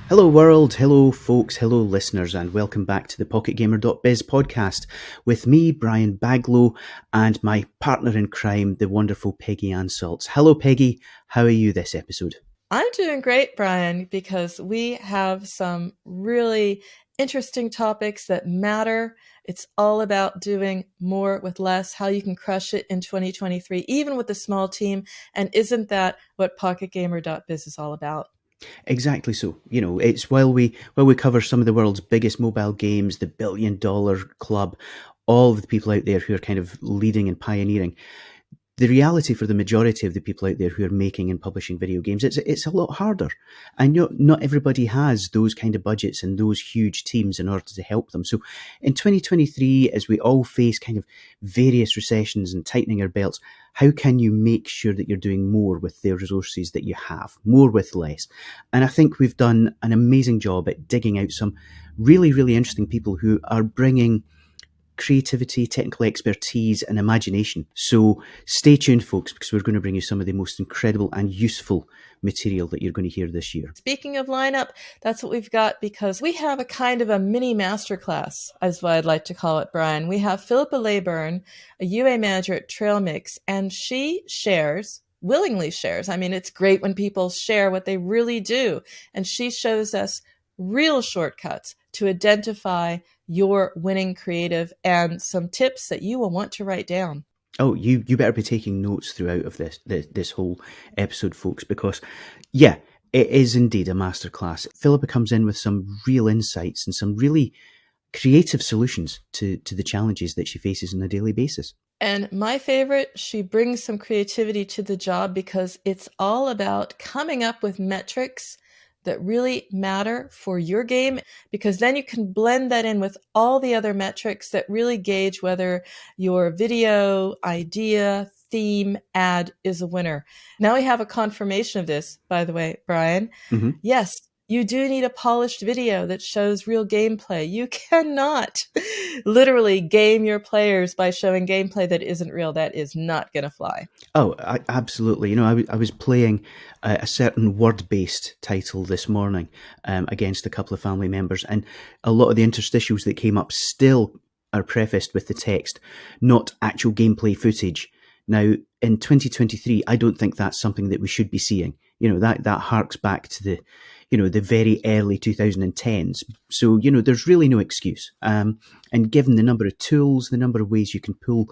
Hello world, hello folks, hello listeners, and welcome back to the PocketGamer.biz podcast with me, Brian Baglow, and my partner in crime, the wonderful Peggy and Salz. Hello Peggy, how are you this episode? I'm doing great, Brian, because we have some really interesting topics that matter. It's all about doing more with less, how you can crush it in 2023, even with a small team. And isn't that what PocketGamer.biz is all about? Exactly so. You know, it's while we cover some of the world's biggest mobile games, the $1 billion club, all of the people out there who are kind of leading and pioneering. The reality for the majority of the people out there who are making and publishing video games, it's a lot harder. I know not everybody has those kind of budgets and those huge teams in order to help them. So in 2023, as we all face kind of various recessions and tightening our belts, how can you make sure that you're doing more with the resources that you have, more with less? And I think we've done an amazing job at digging out some really, really interesting people who are bringing creativity, technical expertise, and imagination. So stay tuned, folks, because we're going to bring you some of the most incredible and useful material that you're going to hear this year. Speaking of lineup, that's what we've got, because we have a kind of a mini masterclass, as what I'd like to call it, Brian. We have Philippa Layburn, a UA manager at Trailmix, and she willingly shares. I mean, it's great when people share what they really do. And she shows us real shortcuts to identify your winning creative and some tips that you will want to write down. Oh, you better be taking notes throughout of this whole episode, folks, because yeah, it is indeed a masterclass. Philippa comes in with some real insights and some really creative solutions to the challenges that she faces on a daily basis. And my favorite, she brings some creativity to the job because it's all about coming up with metrics that really matter for your game, because then you can blend that in with all the other metrics that really gauge whether your video, idea, theme, ad is a winner. Now we have a confirmation of this, by the way, Brian. Mm-hmm. Yes, you do need a polished video that shows real gameplay. You cannot literally game your players by showing gameplay that isn't real. That is not going to fly. Oh, absolutely. You know, I was playing a certain word-based title this morning against a couple of family members, and a lot of the interstitials that came up still are prefaced with the text, not actual gameplay footage. Now, in 2023, I don't think that's something that we should be seeing. You know, that harks back to the very early 2010s. So, there's really no excuse. And given the number of tools, the number of ways you can pull,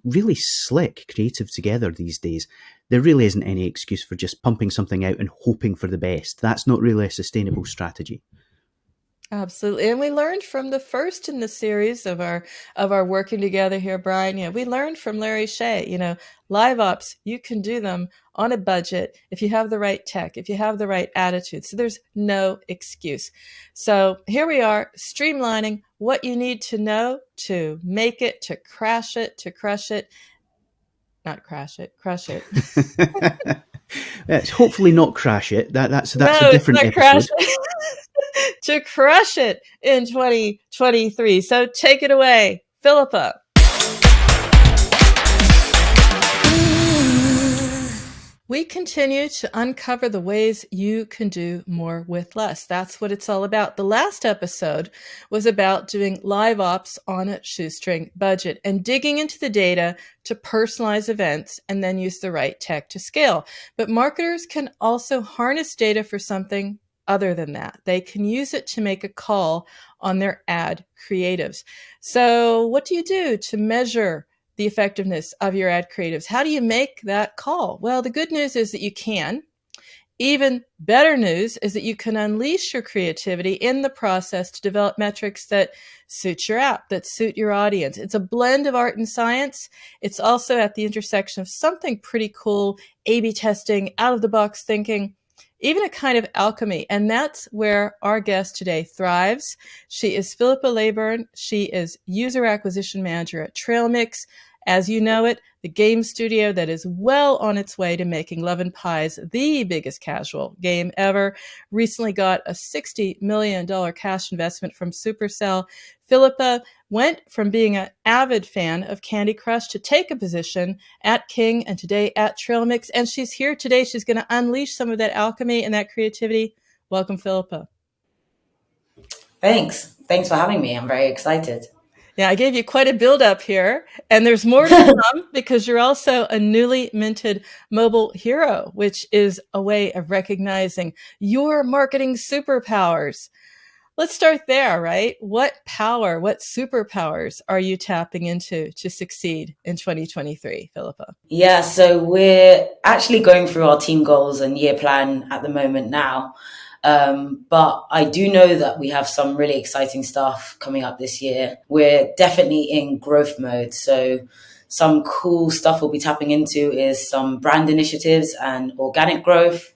really slick creative together these days, there really isn't any excuse for just pumping something out and hoping for the best. That's not really a sustainable strategy. Absolutely. And we learned from the first in the series of our working together here, Brian. We learned from Larry Shea, live ops, you can do them on a budget if you have the right tech, if you have the right attitude. So there's no excuse. So here we are, streamlining what you need to know to make it, to crash it, to crush it. Not crash it, crush it. It's hopefully not crash it. That's no, a different episode. Crash it. To crush it in 2023. So take it away, Philippa. We continue to uncover the ways you can do more with less. That's what it's all about. The last episode was about doing live ops on a shoestring budget and digging into the data to personalize events and then use the right tech to scale. But marketers can also harness data for something other than that. They can use it to make a call on their ad creatives. So what do you do to measure the effectiveness of your ad creatives? How do you make that call? Well, the good news is that you can. Even better news is that you can unleash your creativity in the process to develop metrics that suit your app, that suit your audience. It's a blend of art and science. It's also at the intersection of something pretty cool, A/B testing, out-of-the-box thinking, even a kind of alchemy. And that's where our guest today thrives. She is Philippa Layburn. She is user acquisition manager at Trailmix. As you know it, the game studio that is well on its way to making Love and Pies the biggest casual game ever, recently got a $60 million cash investment from Supercell. Philippa went from being an avid fan of Candy Crush to take a position at King and today at Trailmix. And she's here today. She's going to unleash some of that alchemy and that creativity. Welcome, Philippa. Thanks. Thanks for having me. I'm very excited. Yeah, I gave you quite a build up here, and there's more to come because you're also a newly minted mobile hero, which is a way of recognizing your marketing superpowers. Let's start there, right? What power, what superpowers are you tapping into to succeed in 2023, Philippa? Yeah, so we're actually going through our team goals and year plan at the moment now. But I do know that we have some really exciting stuff coming up this year. We're definitely in growth mode. So some cool stuff we'll be tapping into is some brand initiatives and organic growth.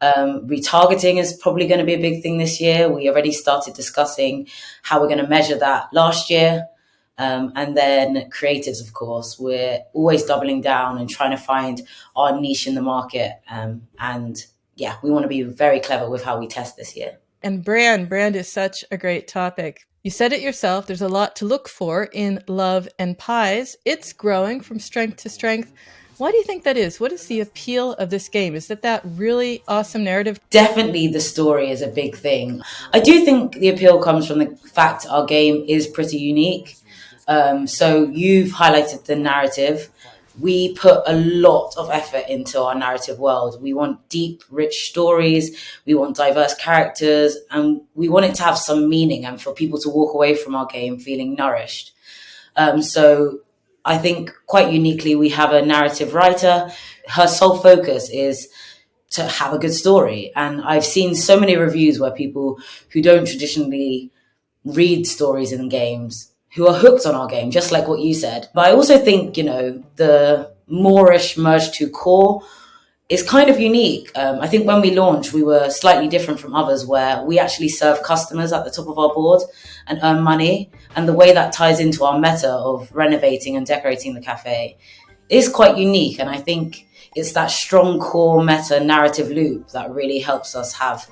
Retargeting is probably going to be a big thing this year. We already started discussing how we're going to measure that last year. And then creatives, of course, we're always doubling down and trying to find our niche in the market. And yeah, we want to be very clever with how we test this year. And brand is such a great topic. You said it yourself, there's a lot to look for in Love and Pies. It's growing from strength to strength. Why do you think that is? What is the appeal of this game? Is that really awesome narrative? Definitely the story is a big thing. I do think the appeal comes from the fact our game is pretty unique. So you've highlighted the narrative. We put a lot of effort into our narrative world. We want deep, rich stories. We want diverse characters, and we want it to have some meaning and for people to walk away from our game feeling nourished. So I think quite uniquely, we have a narrative writer. Her sole focus is to have a good story. And I've seen so many reviews where people who don't traditionally read stories in games who are hooked on our game, just like what you said. But I also think, the Moorish merge to core is kind of unique. I think when we launched, we were slightly different from others where we actually serve customers at the top of our board and earn money. And the way that ties into our meta of renovating and decorating the cafe is quite unique. And I think it's that strong core meta narrative loop that really helps us have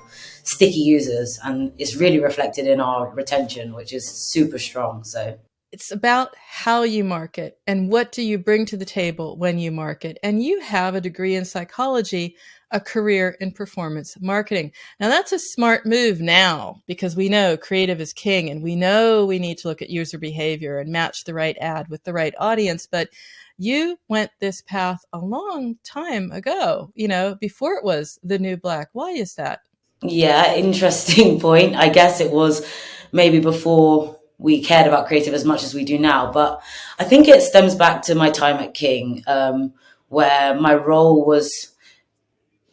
sticky users, and it's really reflected in our retention, which is super strong. So it's about how you market and what do you bring to the table when you market. And you have a degree in psychology, a career in performance marketing. Now that's a smart move now because we know creative is king and we know we need to look at user behavior and match the right ad with the right audience. But you went this path a long time ago, before it was the new black. Why is that? Yeah, interesting point. I guess it was maybe before we cared about creative as much as we do now. But I think it stems back to my time at King, where my role was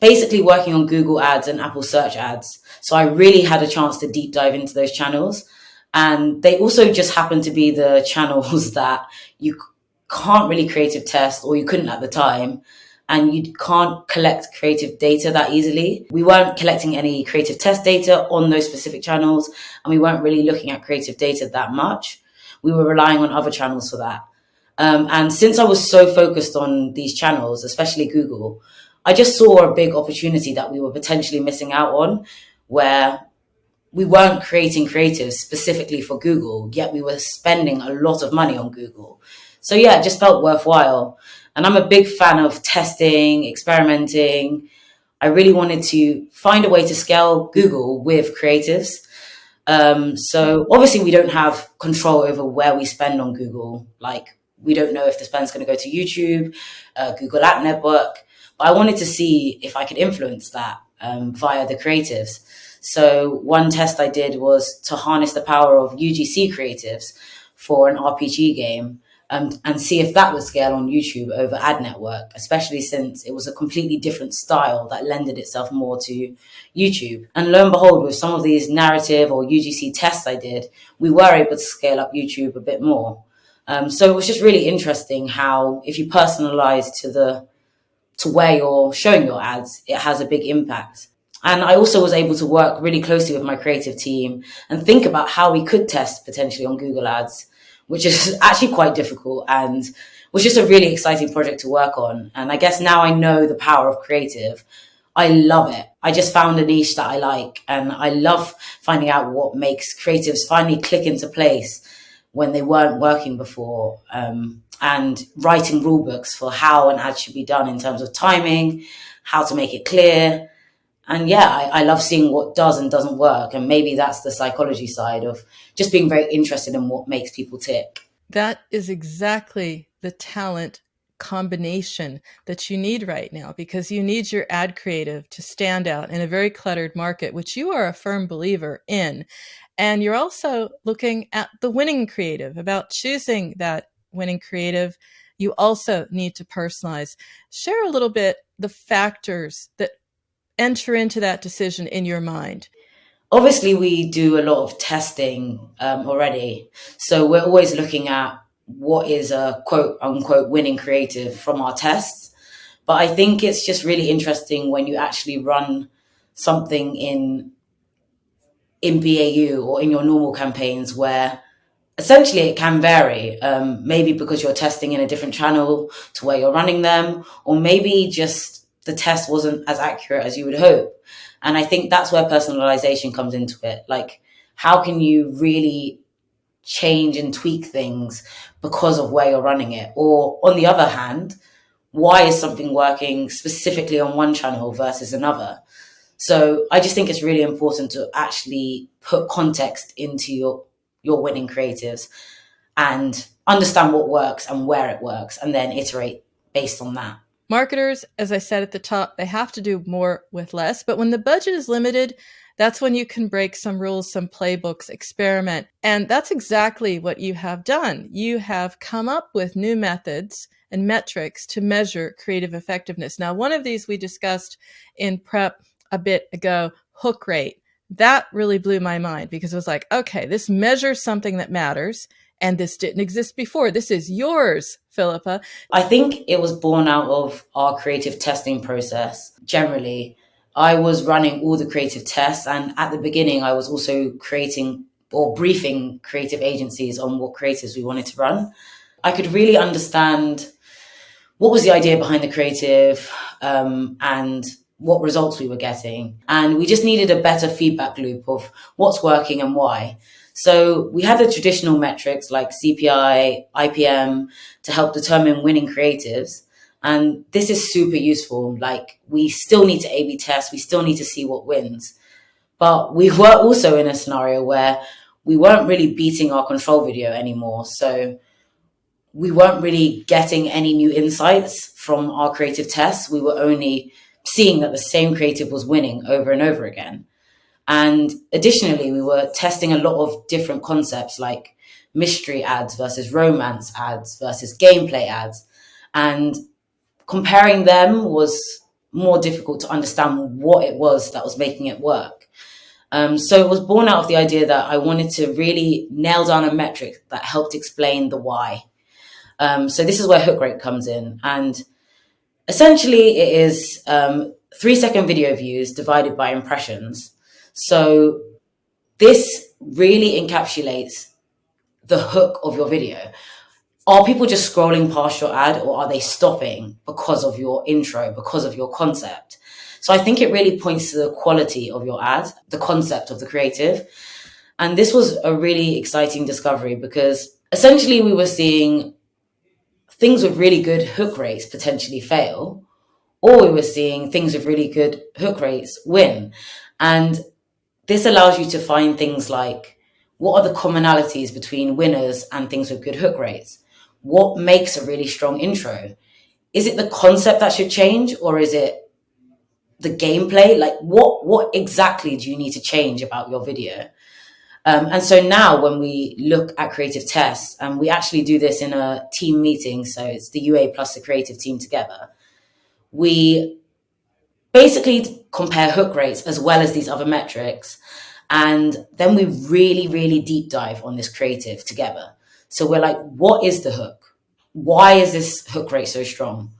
basically working on Google ads and Apple search ads. So I really had a chance to deep dive into those channels. And they also just happen to be the channels that you can't really creative test, or you couldn't at the time. And you can't collect creative data that easily. We weren't collecting any creative test data on those specific channels, and we weren't really looking at creative data that much. We were relying on other channels for that. And since I was so focused on these channels, especially Google, I just saw a big opportunity that we were potentially missing out on, where we weren't creating creatives specifically for Google, yet we were spending a lot of money on Google. So yeah, it just felt worthwhile. And I'm a big fan of testing, experimenting. I really wanted to find a way to scale Google with creatives. So obviously we don't have control over where we spend on Google. Like, we don't know if the spend's going to go to YouTube, Google Ad Network. But I wanted to see if I could influence that via the creatives. So one test I did was to harness the power of UGC creatives for an RPG game. And see if that would scale on YouTube over Ad Network, especially since it was a completely different style that lended itself more to YouTube. And lo and behold, with some of these narrative or UGC tests I did, we were able to scale up YouTube a bit more. So it was just really interesting how if you personalize to where you're showing your ads, it has a big impact. And I also was able to work really closely with my creative team and think about how we could test potentially on Google Ads, which is actually quite difficult and was just a really exciting project to work on. And I guess now I know the power of creative. I love it. I just found a niche that I like, and I love finding out what makes creatives finally click into place when they weren't working before, and writing rule books for how an ad should be done in terms of timing, how to make it clear. And yeah, I love seeing what does and doesn't work. And maybe that's the psychology side of just being very interested in what makes people tick. That is exactly the talent combination that you need right now, because you need your ad creative to stand out in a very cluttered market, which you are a firm believer in. And you're also looking at the winning creative, about choosing that winning creative. You also need to personalize. Share a little bit the factors that enter into that decision in your mind. Obviously, we do a lot of testing already. So we're always looking at what is a quote unquote winning creative from our tests. But I think it's just really interesting when you actually run something in BAU or in your normal campaigns, where essentially it can vary, maybe because you're testing in a different channel to where you're running them, or maybe just the test wasn't as accurate as you would hope. And I think that's where personalization comes into it. Like, how can you really change and tweak things because of where you're running it? Or on the other hand, why is something working specifically on one channel versus another? So I just think it's really important to actually put context into your winning creatives and understand what works and where it works, and then iterate based on that. Marketers, as I said at the top, they have to do more with less. But when the budget is limited, that's when you can break some rules, some playbooks, experiment. And that's exactly what you have done. You have come up with new methods and metrics to measure creative effectiveness. Now, one of these we discussed in prep a bit ago, hook rate. That really blew my mind, because it was like, okay, this measures something that matters. And this didn't exist before. This is yours, Philippa. I think it was born out of our creative testing process. Generally, I was running all the creative tests. And at the beginning, I was also creating or briefing creative agencies on what creatives we wanted to run. I could really understand what was the idea behind the creative, and what results we were getting. And we just needed a better feedback loop of what's working and why. So we had the traditional metrics like CPI, IPM to help determine winning creatives. And this is super useful. Like, we still need to A/B test. We still need to see what wins. But we were also in a scenario where we weren't really beating our control video anymore. So we weren't really getting any new insights from our creative tests. We were only seeing that the same creative was winning over and over again. And additionally, we were testing a lot of different concepts like mystery ads versus romance ads versus gameplay ads. And comparing them was more difficult to understand what it was that was making it work. So it was born out of the idea that I wanted to really nail down a metric that helped explain the why. So this is where hook rate comes in. And essentially it is 3-second video views divided by impressions. So this really encapsulates the hook of your video. Are people just scrolling past your ad, or are they stopping because of your intro, because of your concept? So I think it really points to the quality of your ad, the concept of the creative. And this was a really exciting discovery, because essentially we were seeing things with really good hook rates potentially fail, or we were seeing things with really good hook rates win. And this allows you to find things like, what are the commonalities between winners and things with good hook rates? What makes a really strong intro? Is it the concept that should change, or is it the gameplay? Like, what exactly do you need to change about your video? And so now when we look at creative tests, and we actually do this in a team meeting, so it's the UA plus the creative team together, we basically compare hook rates as well as these other metrics. And then we really, really deep dive on this creative together. So we're like, what is the hook? Why is this hook rate so strong?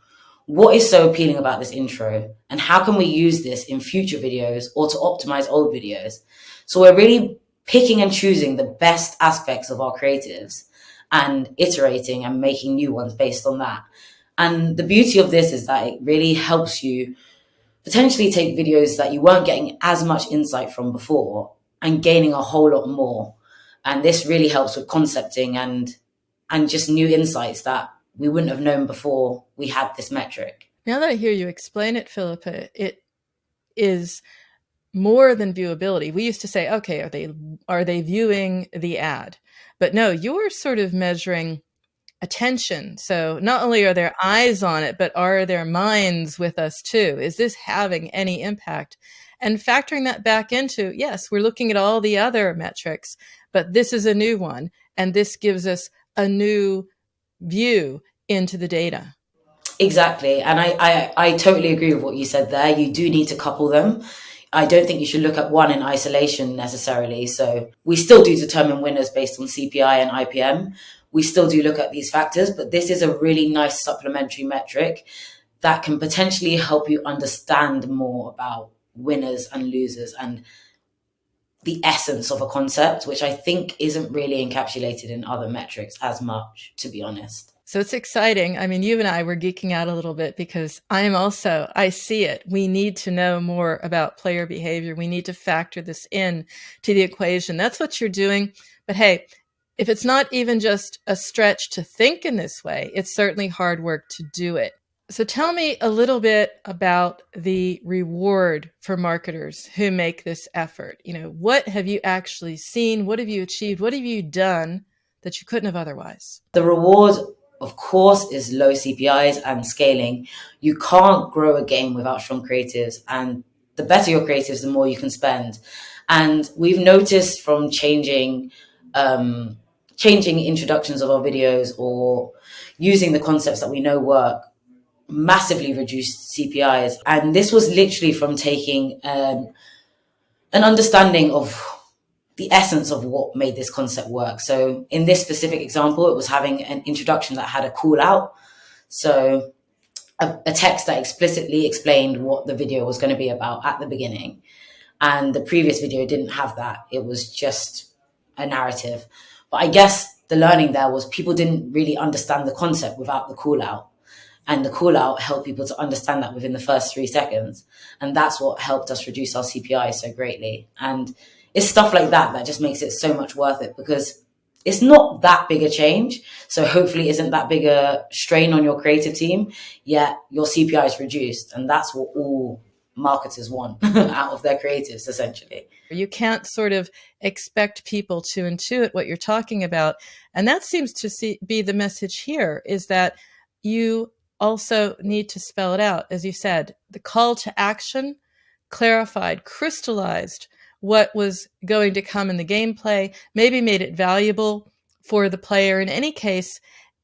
What is so appealing about this intro? And how can we use this in future videos or to optimize old videos? So we're really picking and choosing the best aspects of our creatives and iterating and making new ones based on that. And the beauty of this is that it really helps you potentially take videos that you weren't getting as much insight from before and gaining a whole lot more. And this really helps with concepting and just new insights that we wouldn't have known before we had this metric. Now that I hear you explain it, Philippa, it is more than viewability. We used to say, okay, are they viewing the ad? But no, you're sort of measuring attention. So not only are their eyes on it, but are their minds with us too? Is this having any impact? And factoring that back into, yes, we're looking at all the other metrics, but this is a new one. And this gives us a new view into the data. Exactly. And I totally agree with what you said there. You do need to couple them. I don't think you should look at one in isolation necessarily. So we still do determine winners based on CPI and IPM. We still do look at these factors, but this is a really nice supplementary metric that can potentially help you understand more about winners and losers and the essence of a concept, which I think isn't really encapsulated in other metrics as much, to be honest. So it's exciting. I mean, you and I were geeking out a little bit because I see it. We need to know more about player behavior. We need to factor this in to the equation. That's what you're doing. But hey, if it's not even just a stretch to think in this way, it's certainly hard work to do it. So tell me a little bit about the reward for marketers who make this effort. What have you actually seen? What have you achieved? What have you done that you couldn't have otherwise? The reward, of course, is low CPIs and scaling. You can't grow a game without strong creatives, and the better your creatives, the more you can spend. And we've noticed from changing introductions of our videos or using the concepts that we know work, massively reduced CPIs. And this was literally from taking an understanding of the essence of what made this concept work. So in this specific example, it was having an introduction that had a call out. So a text that explicitly explained what the video was going to be about at the beginning. And the previous video didn't have that. It was just a narrative. But I guess the learning there was people didn't really understand the concept without the call out. And the call out helped people to understand that within the first 3 seconds. And that's what helped us reduce our CPI so greatly. And it's stuff like that that just makes it so much worth it, because it's not that big a change. So hopefully it isn't that big a strain on your creative team, yet your CPI is reduced. And that's what all marketers want out of their creatives, essentially. You can't sort of expect people to intuit what you're talking about. And that seems to be the message here, is that you also need to spell it out. As you said, the call to action clarified, crystallized what was going to come in the gameplay, maybe made it valuable for the player. In any case,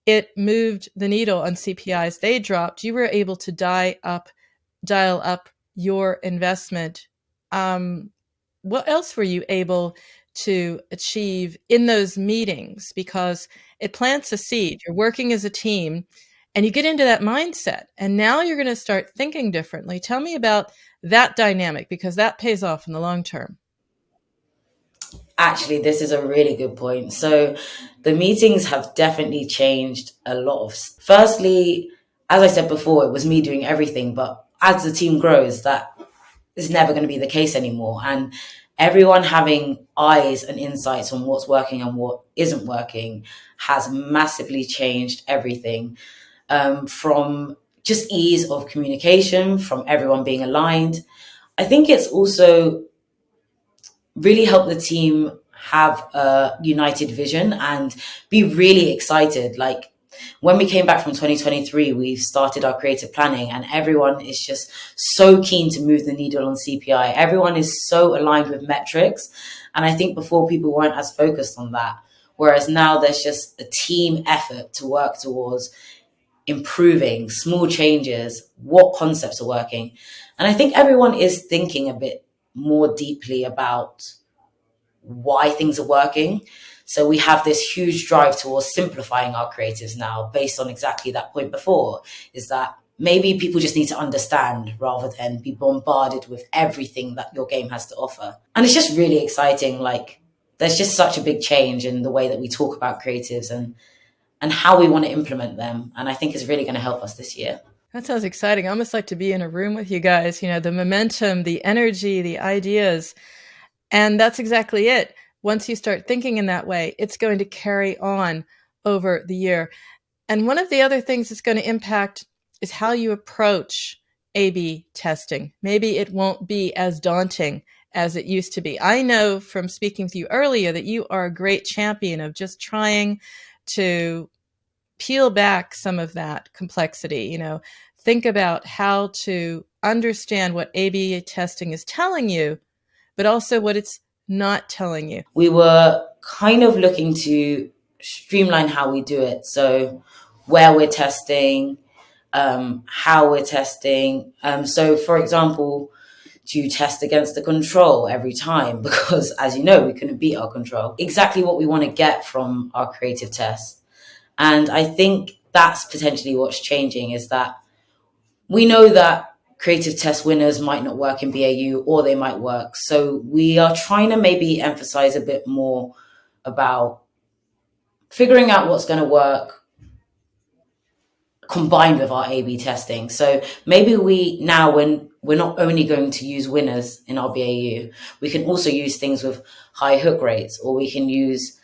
it moved the needle on CPIs. They dropped. You were able to dial up your investment. What else were you able to achieve in those meetings? Because it plants a seed. You're working as a team and you get into that mindset. And now you're going to start thinking differently. Tell me about that dynamic, because that pays off in the long term. Actually, this is a really good point. So the meetings have definitely changed a lot. Firstly, as I said before, it was me doing everything. But as the team grows, that is never going to be the case anymore. And everyone having eyes and insights on what's working and what isn't working has massively changed everything. From just ease of communication, from everyone being aligned. I think it's also really helped the team have a united vision and be really excited. Like when we came back from 2023, we've started our creative planning and everyone is just so keen to move the needle on CPI. Everyone is so aligned with metrics. And I think before people weren't as focused on that. Whereas now there's just a team effort to work towards improving small changes, what concepts are working. And I think everyone is thinking a bit more deeply about why things are working. So we have this huge drive towards simplifying our creatives now, based on exactly that point before, is that maybe people just need to understand rather than be bombarded with everything that your game has to offer. And it's just really exciting. Like there's just such a big change in the way that we talk about creatives and how we want to implement them. And I think it's really going to help us this year. That sounds exciting. I almost like to be in a room with you guys, the momentum, the energy, the ideas. And that's exactly it. Once you start thinking in that way, it's going to carry on over the year. And one of the other things it's going to impact is how you approach A/B testing. Maybe it won't be as daunting as it used to be. I know from speaking with you earlier that you are a great champion of just trying to peel back some of that complexity, think about how to understand what A/B testing is telling you, but also what it's not telling you. We were kind of looking to streamline how we do it. So where we're testing, how we're testing. So for example, to test against the control every time, because as you know, we couldn't beat our control. Exactly what we want to get from our creative test. And I think that's potentially what's changing, is that we know that creative test winners might not work in BAU, or they might work. So we are trying to maybe emphasize a bit more about figuring out what's going to work combined with our A/B testing. So maybe when we're not only going to use winners in our BAU, we can also use things with high hook rates, or we can use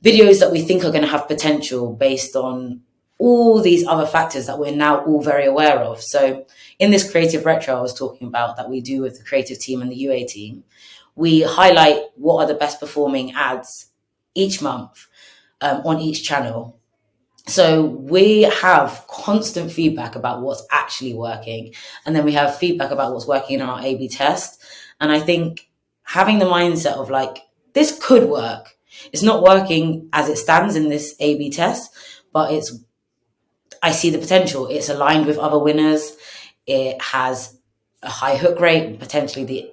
videos that we think are going to have potential based on all these other factors that we're now all very aware of. So in this creative retro I was talking about that we do with the creative team and the UA team, we highlight what are the best performing ads each month on each channel. So we have constant feedback about what's actually working. And then we have feedback about what's working in our A/B test. And I think having the mindset of like, this could work. It's not working as it stands in this A/B test, but I see the potential. It's aligned with other winners. It has a high hook rate, potentially the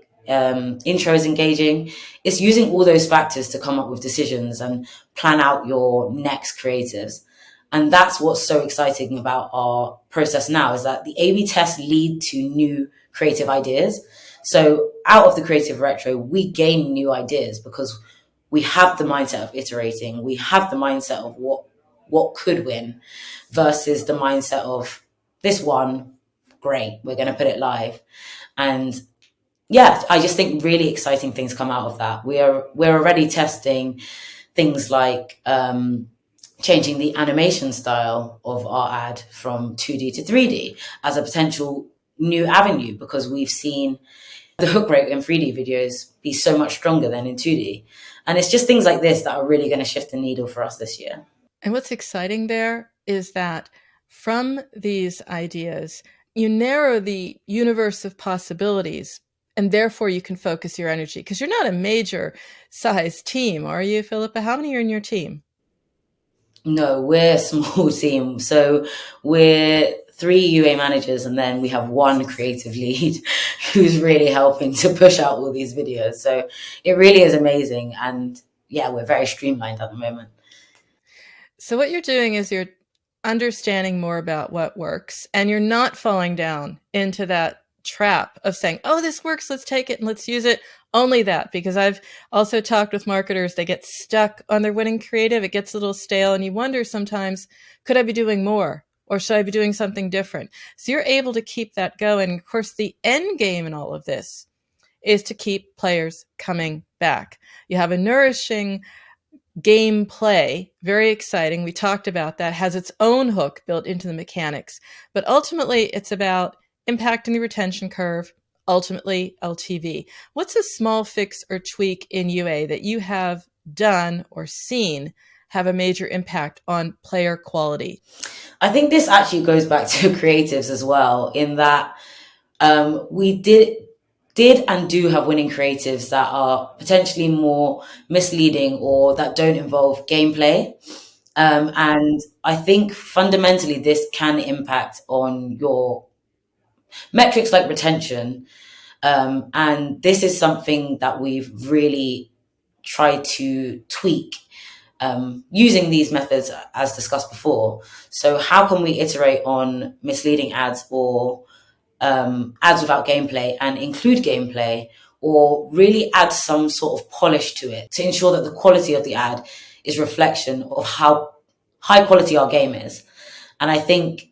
intro is engaging. It's using all those factors to come up with decisions and plan out your next creatives. And that's what's so exciting about our process now, is that the A/B tests lead to new creative ideas. So out of the creative retro, we gain new ideas because we have the mindset of iterating. We have the mindset of what could win versus the mindset of this one, great, we're going to put it live. And yeah, I just think really exciting things come out of that. We're already testing things like changing the animation style of our ad from 2D to 3D as a potential new avenue, because we've seen the hook rate in 3D videos be so much stronger than in 2D. And it's just things like this that are really going to shift the needle for us this year. And what's exciting there is that from these ideas, you narrow the universe of possibilities, and therefore you can focus your energy. Because you're not a major size team, are you, Philippa? How many are in your team? No, we're a small team. So we're 3 UA managers, and then we have 1 creative lead who's really helping to push out all these videos. So it really is amazing. And yeah, we're very streamlined at the moment. So what you're doing is you're understanding more about what works, and you're not falling down into that trap of saying, oh, this works, let's take it and let's use it. Only that, because I've also talked with marketers, they get stuck on their winning creative. It gets a little stale, and you wonder sometimes, could I be doing more? Or should I be doing something different? So you're able to keep that going. Of course, the end game in all of this is to keep players coming back. You have a nourishing gameplay, very exciting. We talked about that, has its own hook built into the mechanics. But ultimately, it's about impacting the retention curve, ultimately LTV. What's a small fix or tweak in UA that you have done or seen have a major impact on player quality? I think this actually goes back to creatives as well, in that we did and do have winning creatives that are potentially more misleading or that don't involve gameplay. And I think fundamentally this can impact on your metrics like retention. And this is something that we've really tried to tweak using these methods as discussed before. So how can we iterate on misleading ads or ads without gameplay and include gameplay, or really add some sort of polish to it to ensure that the quality of the ad is reflection of how high quality our game is. And I think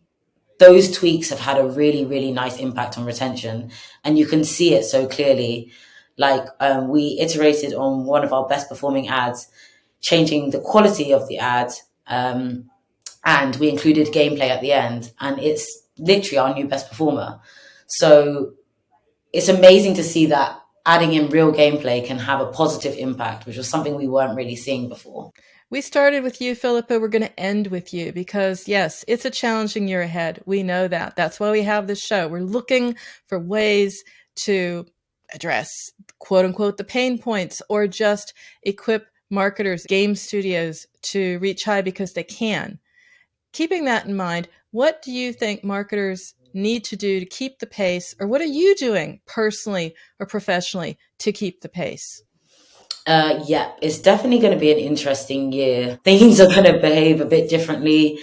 those tweaks have had a really, really nice impact on retention. And you can see it so clearly. Like we iterated on one of our best performing ads, changing the quality of the ad. And we included gameplay at the end. And it's literally our new best performer. So it's amazing to see that adding in real gameplay can have a positive impact, which was something we weren't really seeing before. We started with you, Philippa. We're going to end with you because, yes, it's a challenging year ahead. We know that. That's why we have this show. We're looking for ways to address, quote unquote, the pain points, or just equip marketers, game studios to reach high because they can. Keeping that in mind, what do you think marketers need to do to keep the pace, or what are you doing personally or professionally to keep the pace? Yeah, it's definitely going to be an interesting year. Things are going to behave a bit differently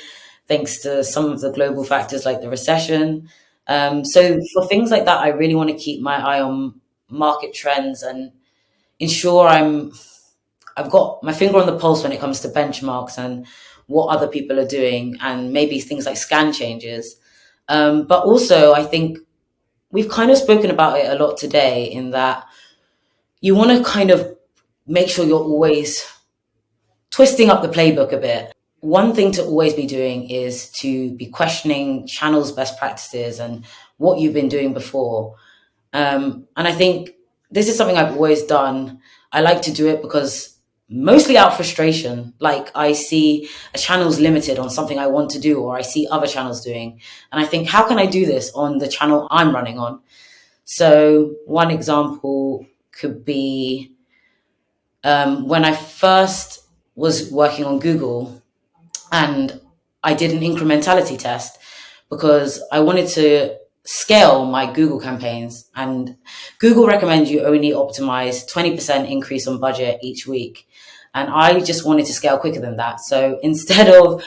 thanks to some of the global factors like the recession. So for things like that, I really want to keep my eye on market trends and ensure I've got my finger on the pulse when it comes to benchmarks and what other people are doing, and maybe things like scan changes. But also, I think we've kind of spoken about it a lot today in that you want to kind of make sure you're always twisting up the playbook a bit. One thing to always be doing is to be questioning channels' best practices and what you've been doing before. And I think this is something I've always done. I like to do it because mostly out of frustration. Like I see a channel's limited on something I want to do, or I see other channels doing. And I think, how can I do this on the channel I'm running on? So one example could be when I first was working on Google, and I did an incrementality test because I wanted to scale my Google campaigns, and Google recommends you only optimize 20% increase on budget each week. And I just wanted to scale quicker than that. So instead of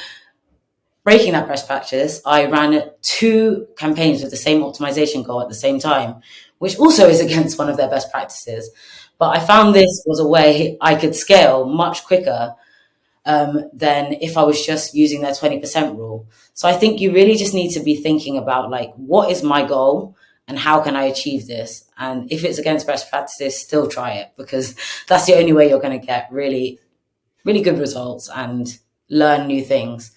breaking that best practice, I ran 2 campaigns with the same optimization goal at the same time, which also is against one of their best practices. But I found this was a way I could scale much quicker than if I was just using their 20% rule. So I think you really just need to be thinking about, like, what is my goal and how can I achieve this? And if it's against best practices, still try it, because that's the only way you're going to get really, really good results and learn new things.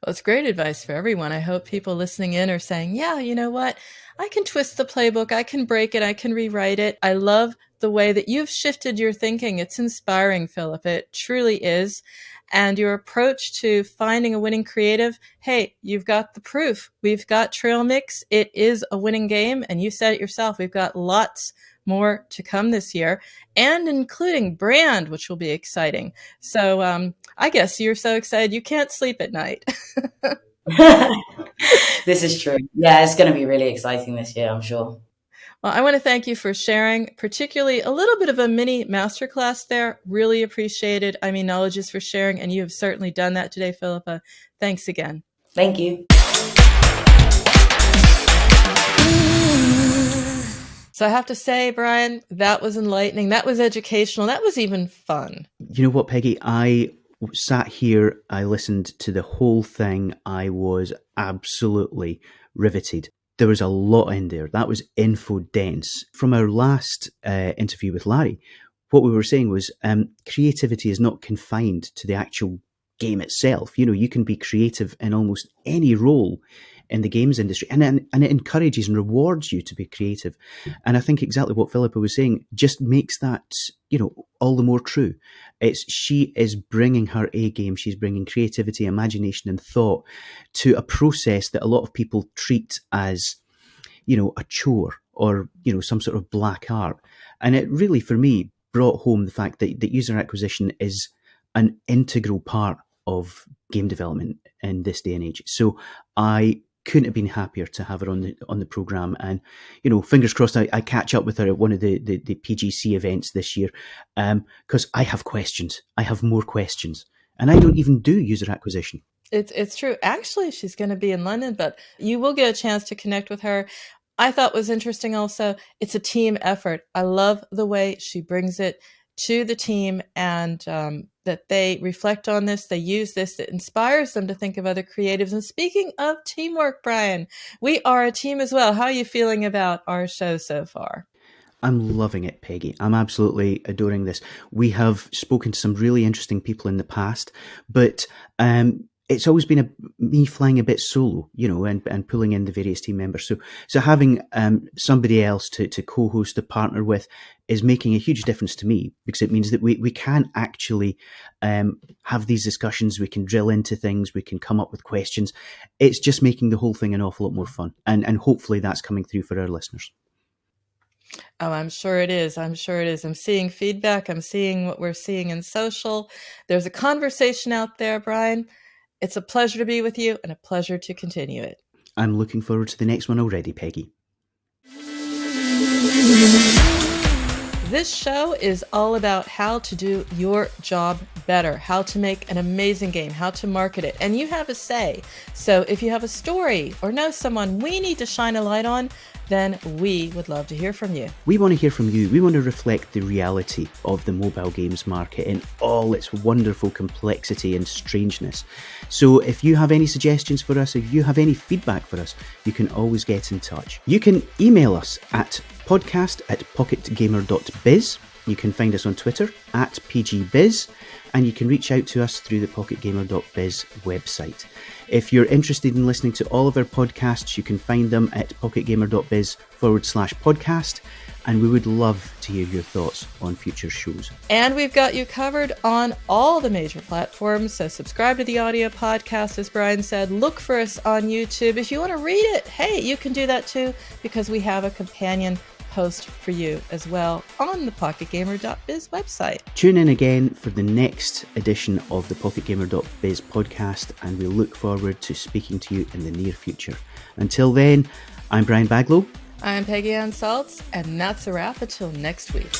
Well, it's great advice for everyone. I hope people listening in are saying, yeah, you know what? I can twist the playbook. I can break it. I can rewrite it. I love the way that you've shifted your thinking. It's inspiring, Philippa. It truly is. And your approach to finding a winning creative, hey, you've got the proof. We've got Trailmix. It is a winning game. And you said it yourself. We've got lots more to come this year, and including brand, which will be exciting. So I guess you're so excited you can't sleep at night. This is true. Yeah, it's going to be really exciting this year, I'm sure. Well, I want to thank you for sharing, particularly a little bit of a mini masterclass there. Really appreciated. I mean, knowledge is for sharing, and you have certainly done that today, Philippa. Thanks again. Thank you. So I have to say, Brian, that was enlightening. That was educational. That was even fun. You know what, Peggy? I sat here, I listened to the whole thing. I was absolutely riveted. There was a lot in there. That was info dense. From our last interview with Larry, what we were saying was creativity is not confined to the actual game itself. You know, you can be creative in almost any role in the games industry, and it encourages and rewards you to be creative. And I think exactly what Philippa was saying just makes that, you know, all the more true. She is bringing her A game. She's bringing creativity, imagination, and thought to a process that a lot of people treat as, you know, a chore or, you know, some sort of black art. And it really, for me, brought home the fact that user acquisition is an integral part of game development in this day and age. So I couldn't have been happier to have her on the program, and, you know, fingers crossed I catch up with her at one of the PGC events this year, because I have questions. I have more questions, and I don't even do user acquisition. It's true. Actually, she's going to be in London, but you will get a chance to connect with her. I thought was interesting also, it's a team effort. I love the way she brings it. to the team, and that they reflect on this, they use this, it inspires them to think of other creatives. And speaking of teamwork, Brian, we are a team as well. How are you feeling about our show so far? I'm loving it, Peggy. I'm absolutely adoring this. We have spoken to some really interesting people in the past, but it's always been me flying a bit solo, and pulling in the various team members. So having somebody else to co-host, to partner with, is making a huge difference to me, because it means that we can actually have these discussions. We can drill into things. We can come up with questions. It's just making the whole thing an awful lot more fun, and hopefully that's coming through for our listeners. Oh, I'm sure it is. I'm seeing feedback. I'm seeing what we're seeing in social. There's a conversation out there, Brian. It's a pleasure to be with you and a pleasure to continue it. I'm looking forward to the next one already, Peggy. This show is all about how to do your job better, how to make an amazing game, how to market it, and you have a say. So if you have a story or know someone we need to shine a light on, then we would love to hear from you. We want to hear from you. We want to reflect the reality of the mobile games market in all its wonderful complexity and strangeness. So if you have any suggestions for us, if you have any feedback for us, you can always get in touch. You can email us at podcast@pocketgamer.biz. You can find us on Twitter @PGBiz, and you can reach out to us through the pocketgamer.biz website. If you're interested in listening to all of our podcasts, you can find them at pocketgamer.biz/podcast, and we would love to hear your thoughts on future shows. And we've got you covered on all the major platforms, so subscribe to the audio podcast, as Brian said. Look for us on YouTube. If you want to read it, hey, you can do that too, because we have a companion post for you as well on the pocketgamer.biz website. Tune in again for the next edition of the pocketgamer.biz podcast, and we look forward to speaking to you in the near future. Until then, I'm Brian Baglow. I'm Peggy and Salz, and that's a wrap until next week.